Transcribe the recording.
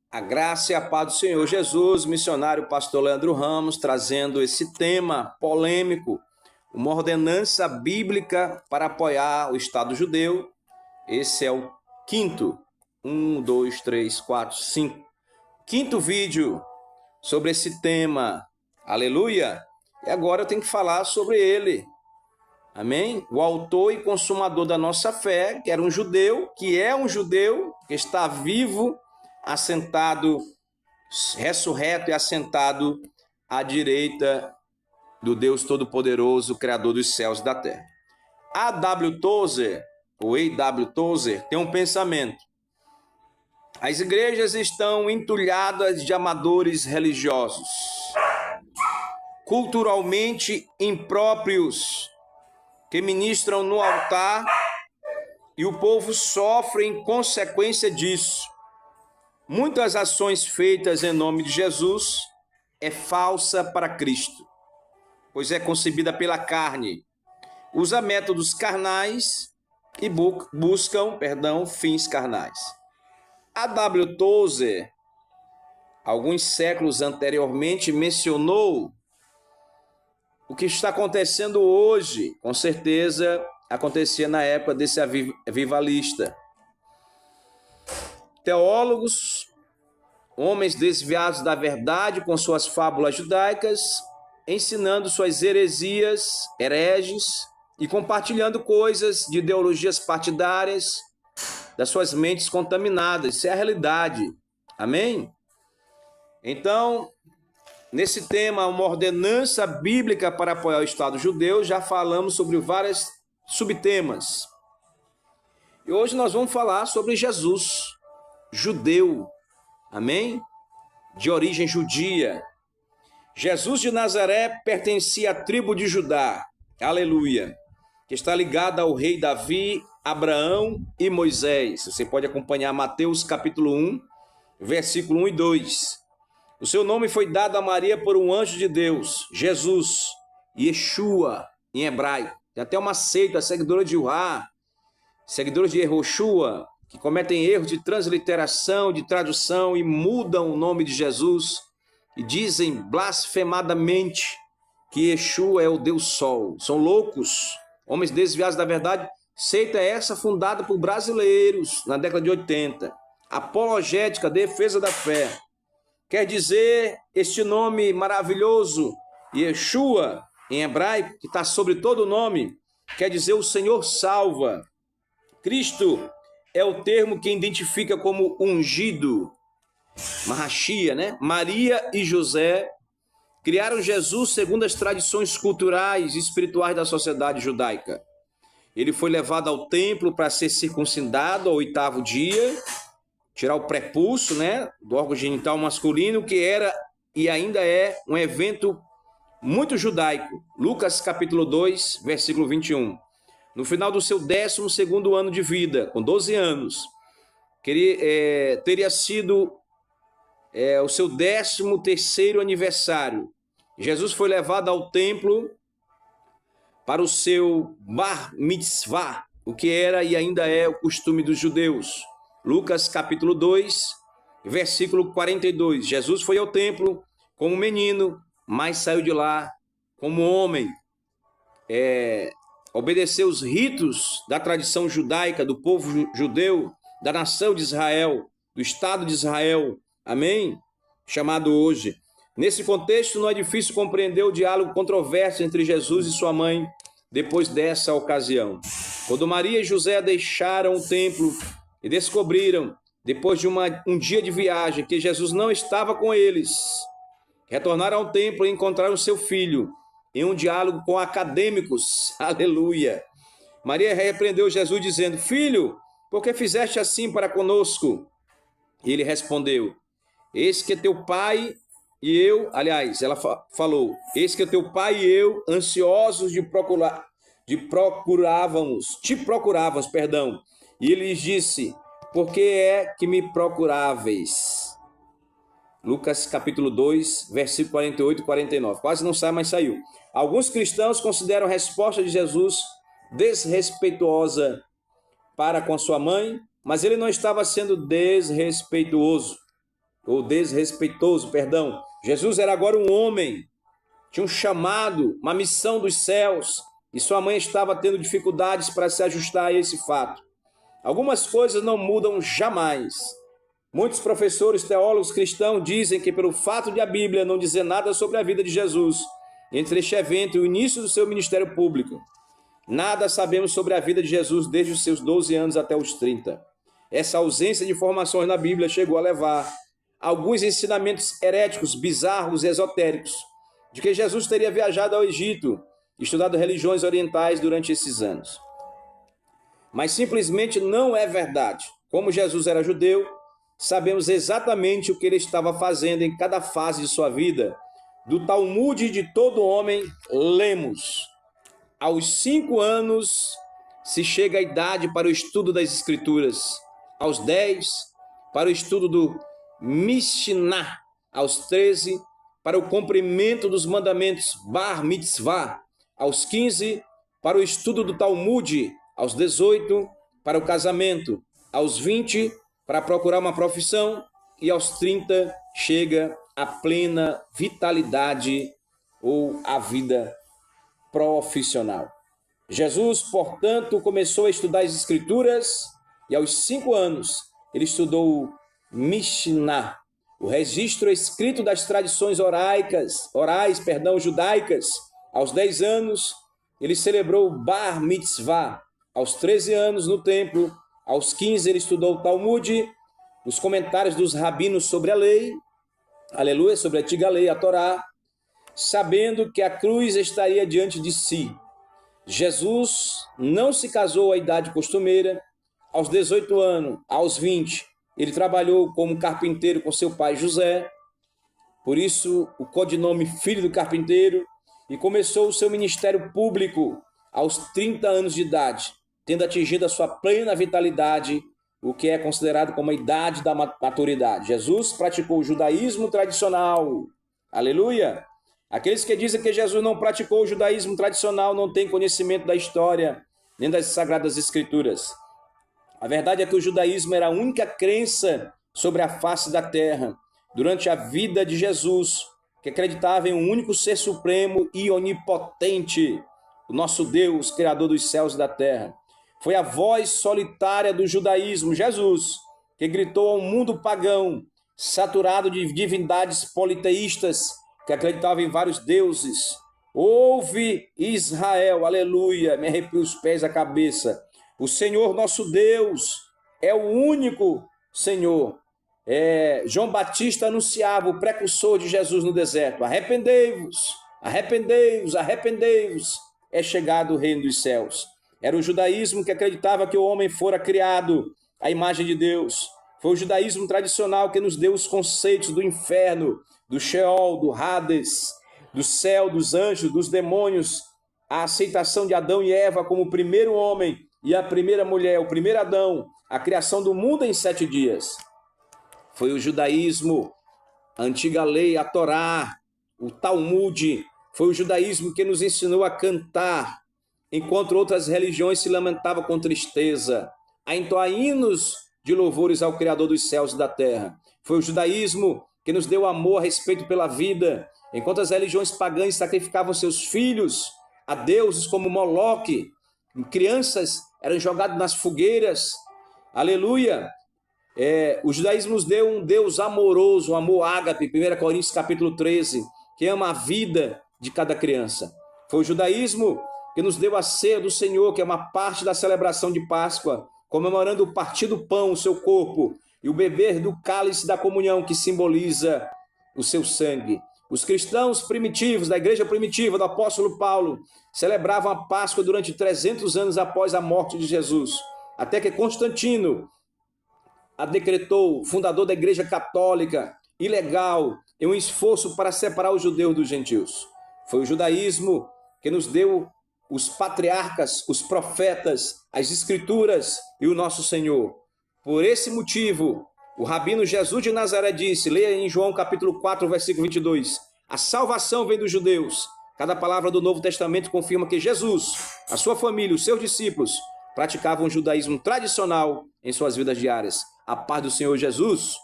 A graça e a paz do Senhor Jesus, missionário pastor Leandro Ramos, trazendo esse tema polêmico, uma ordenança bíblica para apoiar o Estado judeu. Esse é o quinto, 5. Quinto vídeo sobre esse tema, aleluia. E agora eu tenho que falar sobre ele, amém? O autor e consumador da nossa fé, que era um judeu, que é um judeu, que está vivo, assentado, ressurreto e assentado à direita do Deus Todo-Poderoso, Criador dos céus e da terra. A.W. Tozer, ou A.W. Tozer, tem um pensamento. As igrejas estão entulhadas de amadores religiosos, culturalmente impróprios, que ministram no altar e o povo sofre em consequência disso. Muitas ações feitas em nome de Jesus é falsa para Cristo, pois é concebida pela carne, usa métodos carnais e buscam, fins carnais. A.W. Tozer, alguns séculos anteriormente, mencionou o que está acontecendo hoje, com certeza acontecia na época desse avivalista. Teólogos, homens desviados da verdade com suas fábulas judaicas, ensinando suas heresias, hereges e compartilhando coisas de ideologias partidárias das suas mentes contaminadas. Isso é a realidade. Amém? Então, nesse tema, uma ordenança bíblica para apoiar o Estado judeu, já falamos sobre vários subtemas. E hoje nós vamos falar sobre Jesus, judeu, amém? De origem judia. Jesus de Nazaré pertencia à tribo de Judá, aleluia, que está ligada ao rei Davi, Abraão e Moisés. Você pode acompanhar Mateus capítulo 1, versículo 1 e 2. O seu nome foi dado a Maria por um anjo de Deus, Jesus, Yeshua, em hebraico. Tem até uma seita, seguidora de Uhá, seguidores de Yehoshua, que cometem erros de transliteração, de tradução e mudam o nome de Jesus e dizem blasfemadamente que Yeshua é o Deus Sol. São loucos, homens desviados da verdade. Seita essa fundada por brasileiros na década de 80. Apologética, defesa da fé. Quer dizer, este nome maravilhoso, Yeshua, em hebraico, que está sobre todo o nome, quer dizer o Senhor salva. Cristo é o termo que identifica como ungido, Mahashia, né? Maria e José criaram Jesus segundo as tradições culturais e espirituais da sociedade judaica. Ele foi levado ao templo para ser circuncidado ao 8º dia, tirar o prepúcio, né, do órgão genital masculino, que era e ainda é um evento muito judaico. Lucas capítulo 2, versículo 21. No final do seu 12º ano de vida, com 12 anos, teria sido o seu 13º aniversário. Jesus foi levado ao templo para o seu bar mitzvah, o que era e ainda é o costume dos judeus. Lucas capítulo 2, versículo 42. Jesus foi ao templo como menino, mas saiu de lá como homem. Obedeceu os ritos da tradição judaica, do povo judeu, da nação de Israel, do Estado de Israel, amém? Chamado hoje. Nesse contexto, não é difícil compreender o diálogo controverso entre Jesus e sua mãe depois dessa ocasião. Quando Maria e José deixaram o templo e descobriram, depois de um dia de viagem, que Jesus não estava com eles, retornaram ao templo e encontraram seu filho em um diálogo com acadêmicos, aleluia. Maria repreendeu Jesus dizendo: Filho, por que fizeste assim para conosco? E ele respondeu: Eis que teu pai e eu, aliás, ela falou, eis que teu pai e eu, ansiosos te procurávamos, E ele lhes disse: Por que é que me procuráveis? Lucas capítulo 2, versículo 48 e 49. Quase não sai, mas saiu. Alguns cristãos consideram a resposta de Jesus desrespeituosa para com sua mãe, mas ele não estava sendo desrespeituoso. ou desrespeitoso, perdão. Jesus era agora um homem, tinha um chamado, uma missão dos céus, e sua mãe estava tendo dificuldades para se ajustar a esse fato. Algumas coisas não mudam jamais. Muitos professores, teólogos cristãos dizem que pelo fato de a Bíblia não dizer nada sobre a vida de Jesus, entre este evento e o início do seu ministério público, nada sabemos sobre a vida de Jesus desde os seus 12 anos até os 30. Essa ausência de informações na Bíblia chegou a levar a alguns ensinamentos heréticos, bizarros e esotéricos, de que Jesus teria viajado ao Egito e estudado religiões orientais durante esses anos. Mas simplesmente não é verdade. Como Jesus era judeu, sabemos exatamente o que ele estava fazendo em cada fase de sua vida. Do Talmud de todo homem, lemos: aos 5 anos se chega a idade para o estudo das Escrituras, aos 10 para o estudo do Mishnah, aos 13 para o cumprimento dos mandamentos Bar Mitzvah, aos 15 para o estudo do Talmud, aos 18 para o casamento, aos 20 para procurar uma profissão e aos 30 chega a plena vitalidade ou a vida profissional. Jesus, portanto, começou a estudar as Escrituras e aos 5 anos ele estudou Mishnah, o registro escrito das tradições orais, judaicas. Aos 10 anos ele celebrou Bar Mitzvah. Aos 13 anos no templo, aos 15 ele estudou o Talmud, os comentários dos rabinos sobre a lei, aleluia, sobre a antiga lei, a Torá, sabendo que a cruz estaria diante de si. Jesus não se casou à idade costumeira. Aos 18 anos, aos 20, ele trabalhou como carpinteiro com seu pai José, por isso o codinome Filho do Carpinteiro, e começou o seu ministério público aos 30 anos de idade, tendo atingido a sua plena vitalidade, o que é considerado como a idade da maturidade. Jesus praticou o judaísmo tradicional. Aleluia! Aqueles que dizem que Jesus não praticou o judaísmo tradicional não têm conhecimento da história, nem das Sagradas Escrituras. A verdade é que o judaísmo era a única crença sobre a face da terra, durante a vida de Jesus, que acreditava em um único ser supremo e onipotente, o nosso Deus, Criador dos céus e da terra. Foi a voz solitária do judaísmo, Jesus, que gritou ao mundo pagão, saturado de divindades politeístas, que acreditavam em vários deuses: ouve, Israel, aleluia, me arrepio os pés e a cabeça. O Senhor nosso Deus é o único Senhor. João Batista anunciava, o precursor de Jesus no deserto: arrependei-vos, arrependei-vos, arrependei-vos, é chegado o reino dos céus. Era o judaísmo que acreditava que o homem fora criado à imagem de Deus. Foi o judaísmo tradicional que nos deu os conceitos do inferno, do Sheol, do Hades, do céu, dos anjos, dos demônios, a aceitação de Adão e Eva como o primeiro homem e a primeira mulher, o primeiro Adão, a criação do mundo em 7 dias. Foi o judaísmo, a antiga lei, a Torá, o Talmud. Foi o judaísmo que nos ensinou a cantar, enquanto outras religiões se lamentavam com tristeza, a entoar hinos de louvores ao Criador dos céus e da terra. Foi o judaísmo que nos deu amor, respeito pela vida, enquanto as religiões pagãs sacrificavam seus filhos a deuses como Moloque, crianças eram jogadas nas fogueiras. Aleluia! O judaísmo nos deu um Deus amoroso, um amor ágape, 1 Coríntios capítulo 13, que ama a vida de cada criança. Foi o judaísmo que nos deu a ceia do Senhor, que é uma parte da celebração de Páscoa, comemorando o partir do pão, o seu corpo, e o beber do cálice da comunhão, que simboliza o seu sangue. Os cristãos primitivos, da igreja primitiva do apóstolo Paulo, celebravam a Páscoa durante 300 anos após a morte de Jesus, até que Constantino a decretou, fundador da igreja católica, ilegal, em um esforço para separar os judeus dos gentios. Foi o judaísmo que nos deu os patriarcas, os profetas, as escrituras e o nosso Senhor. Por esse motivo, o rabino Jesus de Nazaré disse, leia em João capítulo 4, versículo 22, a salvação vem dos judeus. Cada palavra do Novo Testamento confirma que Jesus, a sua família, os seus discípulos, praticavam o judaísmo tradicional em suas vidas diárias. A paz do Senhor Jesus.